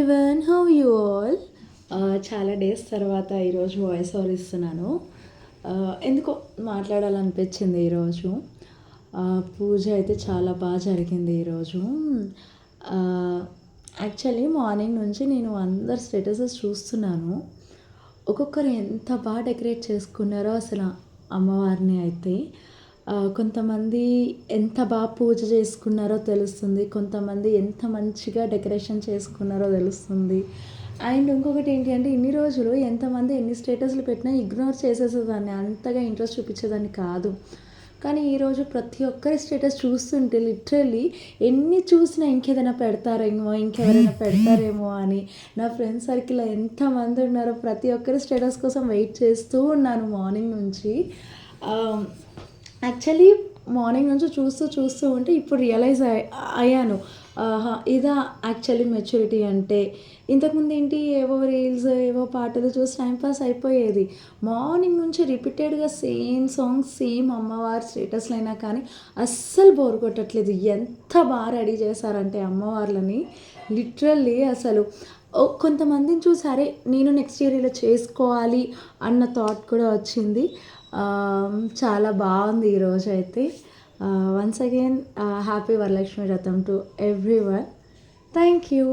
Everyone, how you all? చాలా days తర్వాత ఈరోజు వాయిస్ ఓవర్ ఇస్తున్నాను. ఎందుకో మాట్లాడాలనిపించింది ఈరోజు. పూజ అయితే చాలా బాగా జరిగింది ఈరోజు. యాక్చువల్లీ మార్నింగ్ నుంచి నేను అందరి స్టేటసెస్ చూస్తున్నాను. ఒక్కొక్కరు ఎంత బాగా డెకరేట్ చేసుకున్నారో అసలు అమ్మవారిని అయితే. కొంతమంది ఎంత బాగా పూజ చేసుకున్నారో తెలుస్తుంది. కొంతమంది ఎంత మంచిగా డెకరేషన్ చేసుకున్నారో తెలుస్తుంది. అండ్ ఇంకొకటి ఏంటి అంటే ఇన్ని రోజులు ఎంతమంది ఎన్ని స్టేటస్లు పెట్టినా ఇగ్నోర్ చేసేసేదాన్ని, అంతగా ఇంట్రెస్ట్ చూపించేదాన్ని కాదు. కానీ ఈరోజు ప్రతి ఒక్కరి స్టేటస్ చూస్తుంటే లిటరల్లీ ఎన్ని చూసినా ఇంకేదైనా పెడతారేమో, ఇంకెవరైనా పెడతారేమో అని నా ఫ్రెండ్స్ సర్కిల్లో ఎంతమంది ఉన్నారో ప్రతి ఒక్కరి స్టేటస్ కోసం వెయిట్ చేస్తూ ఉన్నాను మార్నింగ్ నుంచి. యాక్చువల్లీ మార్నింగ్ నుంచి చూస్తూ ఉంటే ఇప్పుడు రియలైజ్ అయ్యాను. ఇదా యాక్చువల్లీ మెచ్యూరిటీ అంటే. ఇంతకుముందు ఏంటి, ఏవో రీల్స్, ఏవో పాటలు చూసి టైంపాస్ అయిపోయేది. మార్నింగ్ నుంచి రిపీటెడ్గా సేమ్ సాంగ్స్, సేమ్ అమ్మవారి స్టేటస్లు అయినా కానీ అస్సలు బోర్ కొట్టట్లేదు. ఎంత బాగా రెడీ చేశారంటే అమ్మవార్లని లిటరల్లీ అసలు. కొంతమందిని చూసి సరే నేను నెక్స్ట్ ఇయర్ ఇలా చేసుకోవాలి అన్న థాట్ కూడా వచ్చింది. చాలా బాగుంది ఈరోజు అయితే. వన్స్ అగైన్ హ్యాపీ వరలక్ష్మి వ్రతం టు ఎవ్రీవన్. Thank you.